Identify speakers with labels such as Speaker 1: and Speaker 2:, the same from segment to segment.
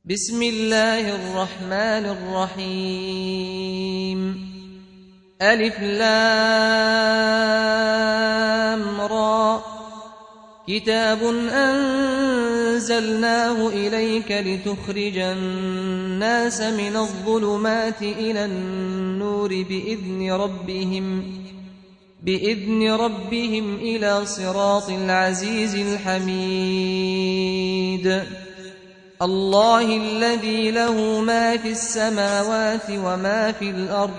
Speaker 1: بسم الله الرحمن الرحيم ألف لام را كتاب أنزلناه إليك لتخرج الناس من الظلمات إلى النور بإذن ربهم إلى صراط العزيز الحميد الله الذي له ما في السماوات وما في الأرض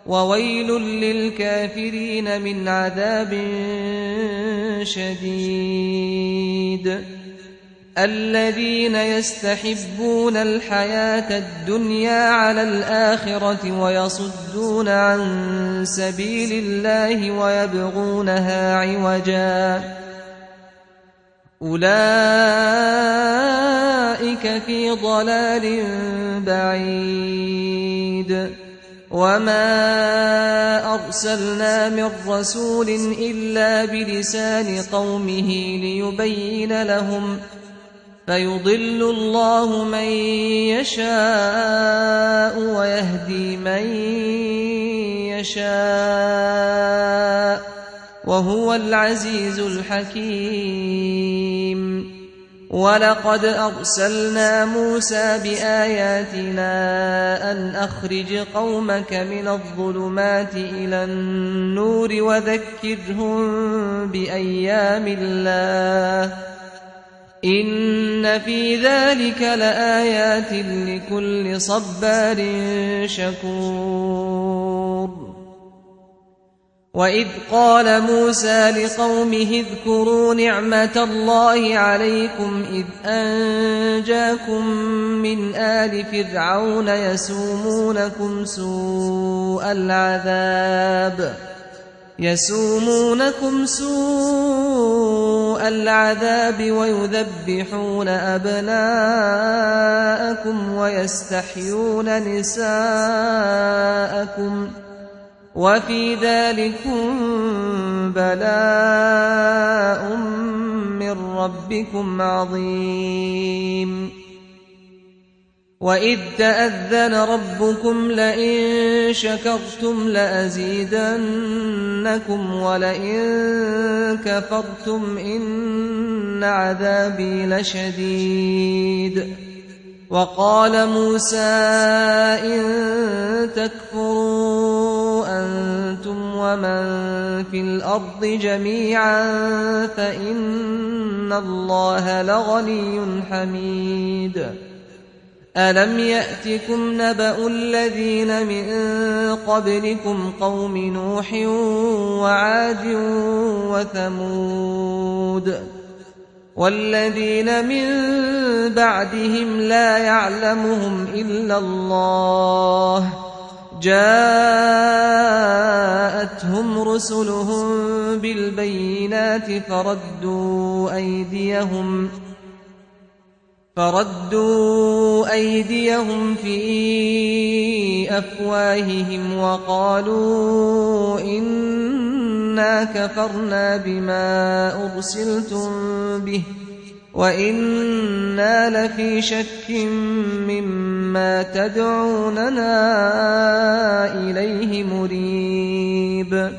Speaker 1: وويل للكافرين من عذاب شديد الذين يستحبون الحياة الدنيا على الآخرة ويصدون عن سبيل الله ويبغونها عوجا أولئك في ضلال بعيد وما أرسلنا من رسول إلا بلسان قومه ليبين لهم فيضل الله من يشاء ويهدي من يشاء وهو العزيز الحكيم ولقد أرسلنا موسى بآياتنا أن أخرج قومك من الظلمات إلى النور وذكرهم بأيام الله إن في ذلك لآيات لكل صبار شكور وإذ قال موسى لقومه اذكروا نعمة الله عليكم إذ أنجاكم من آل فرعون يسومونكم سوء العذاب ويذبحون أبناءكم ويستحيون نساءكم وفي ذلكم بلاء من ربكم عظيم وإذ تأذن ربكم لئن شكرتم لأزيدنكم ولئن كفرتم إن عذابي لشديد وقال موسى إن تكفروا أنتم ومن في الأرض جميعا فإن الله لغني حميد ألم يأتكم نبأ الذين من قبلكم قوم نوح وعاد وثمود والذين من بعدهم لا يعلمهم إلا الله جاءتهم رسلهم بالبينات فردوا أيديهم في أفواههم وقالوا إنا كفرنا بما أرسلتم به وإنا لفي شك مما تدعوننا إليه مريب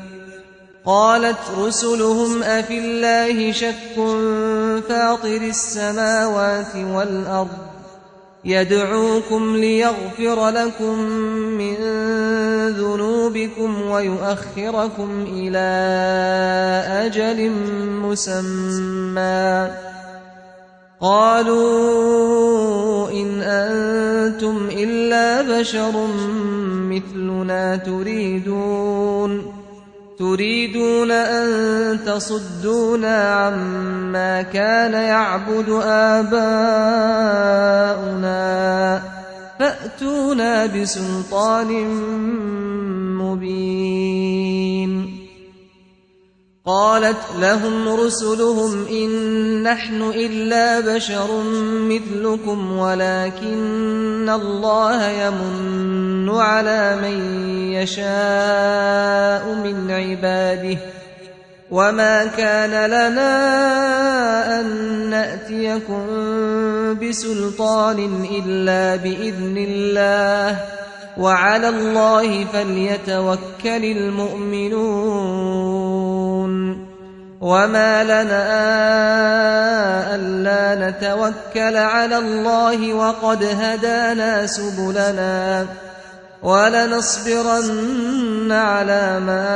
Speaker 1: قالت رسلهم أفي الله شك فاطر السماوات والأرض يدعوكم ليغفر لكم من ذنوبكم ويؤخركم إلى أجل مسمى قالوا إن أنتم إلا بشر مثلنا تريدون أن تصدونا عما كان يعبد آباؤنا فأتونا بسلطان مبين قالت لهم رسلهم إن نحن إلا بشر مثلكم ولكن الله يمن على من يشاء من عباده وما كان لنا أن نأتيكم بسلطان إلا بإذن الله وعلى الله فليتوكل المؤمنون وما لنا ألا نتوكل على الله وقد هدانا سبلنا ولنصبرن على ما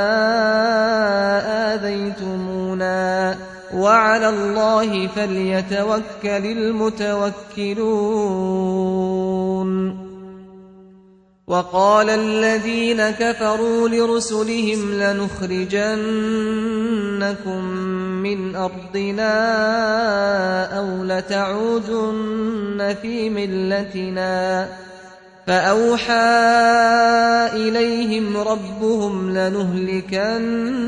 Speaker 1: آذيتمونا وعلى الله فليتوكل المتوكلون وقال الذين كفروا لرسلهم لنخرجنكم من أرضنا أو لتعودن في ملتنا فأوحى إليهم ربهم لنهلكن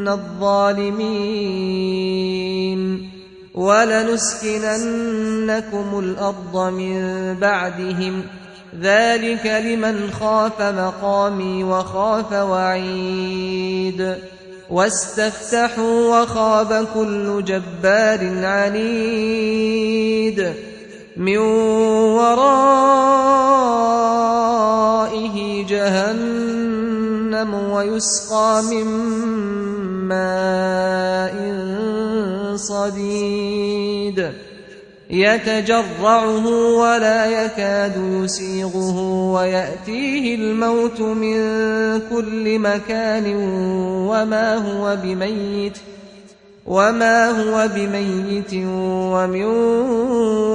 Speaker 1: الظالمين ولنسكننكم الأرض من بعدهم ذلك لمن خاف مقامي وخاف وعيد واستفتحوا وخاب كل جبار عنيد من ورائه جهنم ويسقى من ماء صديد يتجرعه ولا يكاد يسيغه ويأتيه الموت من كل مكان وما هو بميت ومن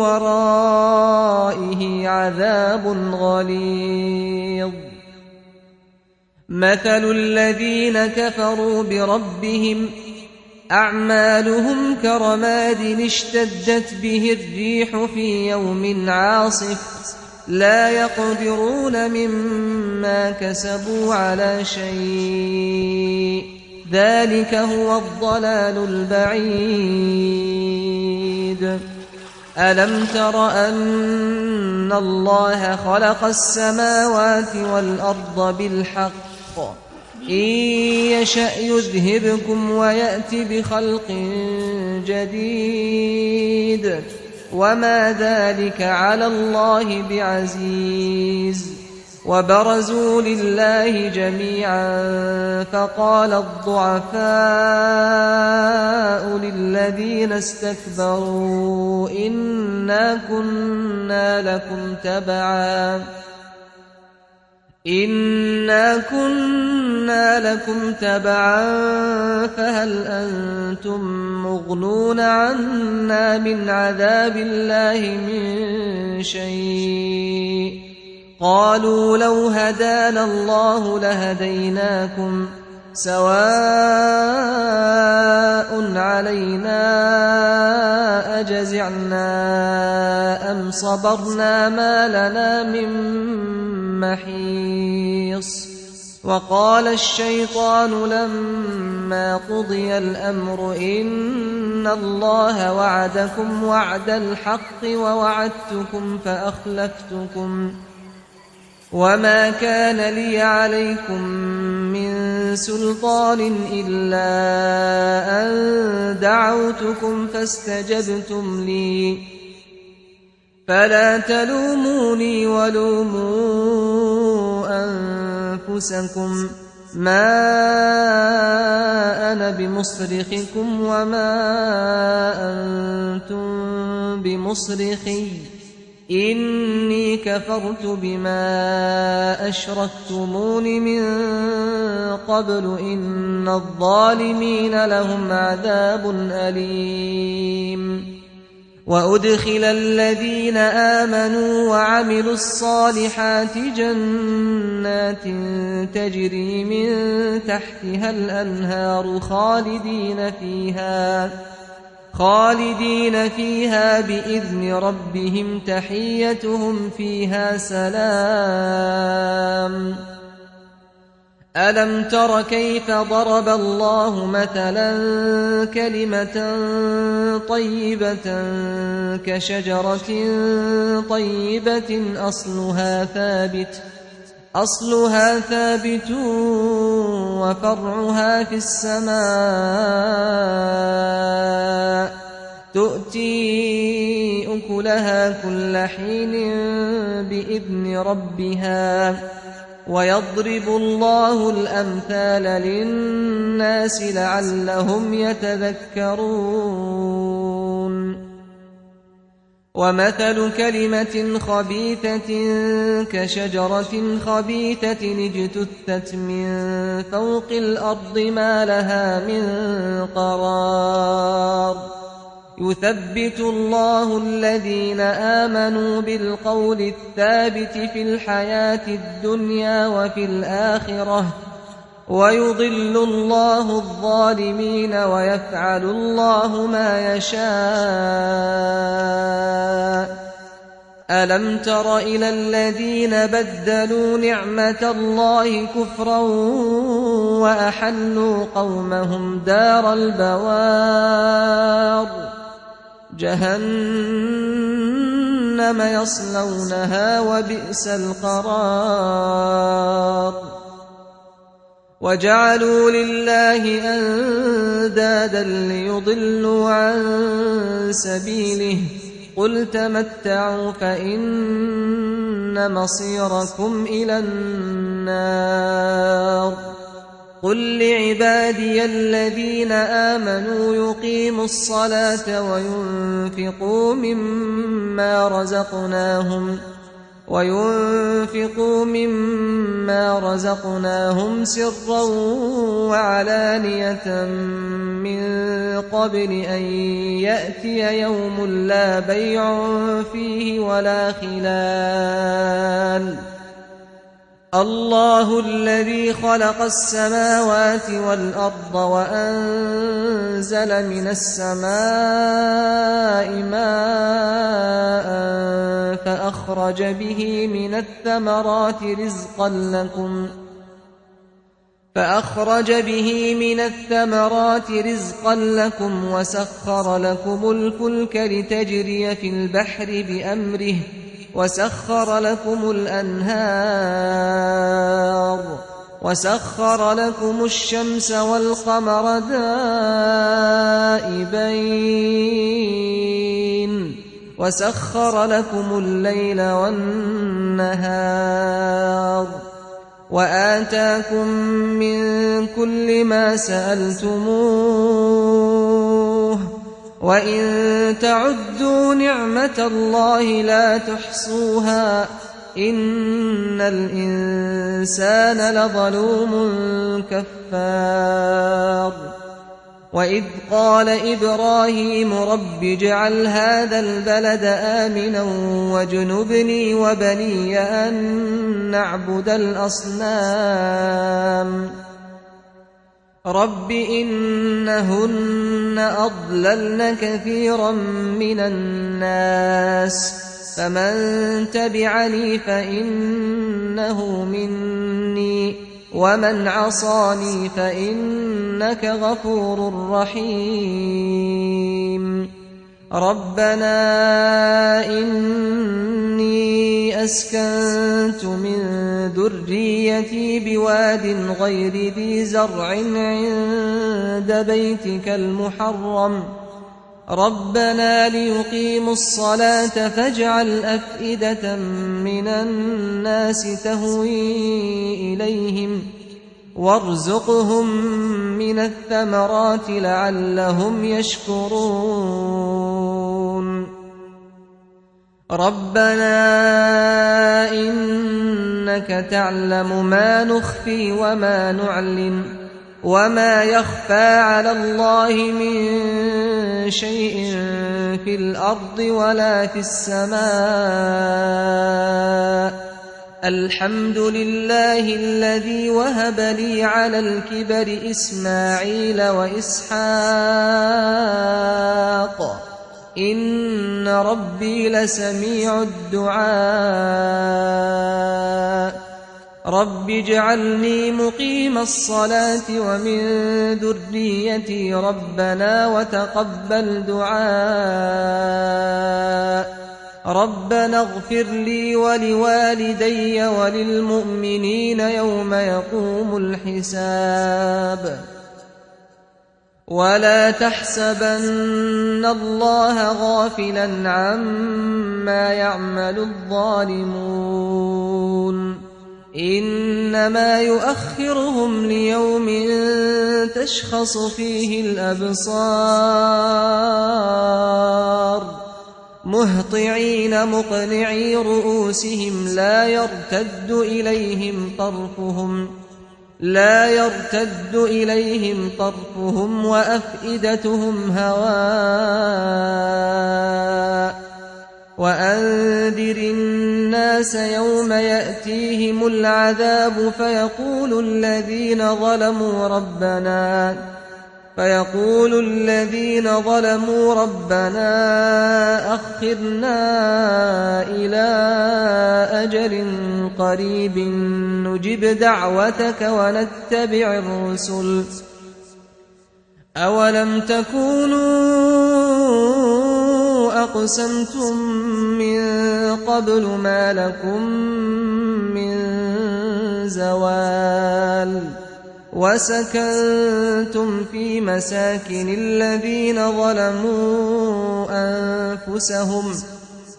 Speaker 1: ورائه عذاب غليظ مثل الذين كفروا بربهم أعمالهم كرماد اشتدت به الريح في يوم عاصف لا يقدرون مما كسبوا على شيء ذلك هو الضلال البعيد ألم تر أن الله خلق السماوات والأرض بالحق إن يشأ يذهبكم ويأت بخلق جديد وما ذلك على الله بعزيز وبرزوا لله جميعا فقال الضعفاء للذين استكبروا إنا كنا لكم تبعا فهل أنتم مغنون عنا من عذاب الله من شيء قالوا لو هدانا الله لهديناكم سواء علينا أجزعنا أم صبرنا ما لنا من محيص وقال الشيطان لما قضي الأمر إن الله وعدكم وعد الحق ووعدتكم فأخلفتكم وما كان لي عليكم من سلطان إلا أن دعوتكم فاستجبتم لي فلا تلوموني ولوموا أنفسكم ما أنا بمصرخكم وما أنتم بمصرخي إني كفرت بما أشركتمون من قبل إن الظالمين لهم عذاب أليم وأدخل الذين آمنوا وعملوا الصالحات جنات تجري من تحتها الأنهار خالدين فيها بإذن ربهم تحيتهم فيها سلام ألم تر كيف ضرب الله مثلا كلمة طيبة كشجرة طيبة أصلها ثابت وفرعها في السماء تؤتي أكلها كل حين بإذن ربها ويضرب الله الأمثال للناس لعلهم يتذكرون ومثل كلمة خبيثة كشجرة خبيثة اجتثت من فوق الأرض ما لها من قرار يثبت الله الذين آمنوا بالقول الثابت في الحياة الدنيا وفي الآخرة ويضل الله الظالمين ويفعل الله ما يشاء ألم تر إلى الذين بدلوا نعمة الله كفرا وأحلوا قومهم دار البوار جهنم يصلونها وبئس القرار وجعلوا لله أندادا ليضلوا عن سبيله قل تمتعوا فإن مصيركم إلى النار قل لعبادي الذين آمنوا يقيموا الصلاة وينفقوا مما رزقناهم سرا وعلانية من قبل أن يأتي يوم لا بيع فيه ولا خلال الله الذي خلق السماوات والأرض وأنزل من السماء ماء فأخرج به من الثمرات رزقا لكم وسخر لكم الفلك لتجري في البحر بأمره وسخر لكم الأنهار وسخر لكم الشمس والقمر دائبين وسخر لكم الليل والنهار وآتاكم من كل ما سألتموه وإن تعدوا نعمة الله لا تحصوها إن الإنسان لظلوم كفار وإذ قال إبراهيم رب اجعل هذا البلد آمنا واجنبني وبني أن نعبد الأصنام رب إنهن أضللن كثيرا من الناس فمن تبعني فإنه مني ومن عصاني فإنك غفور رحيم ربنا إني أسكنت من ذريتي بواد غير ذي زرع عند بيتك المحرم ربنا ليقيموا الصلاة فاجعل أفئدة من الناس تهوي إليهم وارزقهم من الثمرات لعلهم يشكرون ربنا إنك تعلم ما نخفي وما نعلن وما يخفى على الله من شيء في الأرض ولا في السماء الحمد لله الذي وهب لي على الكبر إسماعيل وإسحاق إن ربي لسميع الدعاء رب اجعلني مقيم الصلاة ومن ذريتي ربنا وتقبل دعاء ربنا اغفر لي ولوالدي وللمؤمنين يوم يقوم الحساب ولا تحسبن الله غافلا عما يعمل الظالمون إنما يؤخرهم ليوم تشخص فيه الأبصار مهطعين مقنعي رؤوسهم لا يرتد إليهم طرفهم وأفئدتهم هواء وأنذر الناس يوم يأتيهم العذاب فيقول الذين ظلموا ربنا أخرنا إلى أجل قريب نجب دعوتك ونتبع الرسل أولم تكونوا أقسمتم من قبل ما لكم من زوال وسكنتم في مساكن الذين ظلموا أنفسهم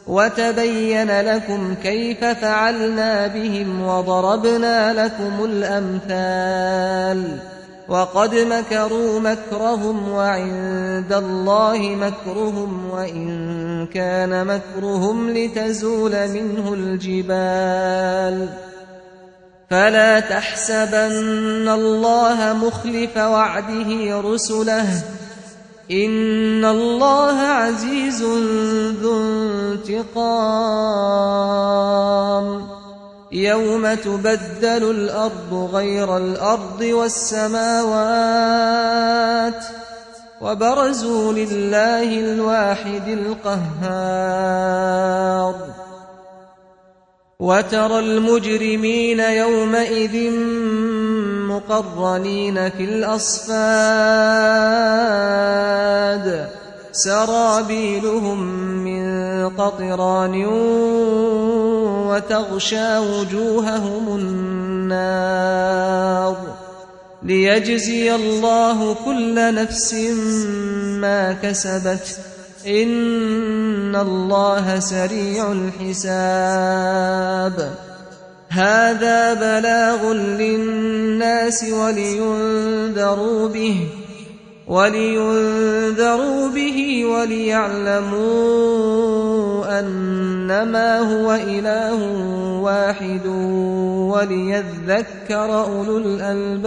Speaker 1: وتبين لكم كيف فعلنا بهم وضربنا لكم الأمثال وقد مكروا مكرهم وعند الله مكرهم وإن كان مكرهم لتزول منه الجبال فلا تحسبن الله مخلف وعده رسله إن الله عزيز ذو انتقام يوم تبدل الأرض غير الأرض والسماوات وبرزوا لله الواحد القهار وترى المجرمين يومئذ مقرنين في الأصفاد سرابيلهم من قطران وتغشى وجوههم النار ليجزي الله كل نفس ما كسبت إن الله سريع الحساب هذا بلاغ للناس ولينذروا به وليعلموا أنما هو إله واحد وليذكر أولو الألباب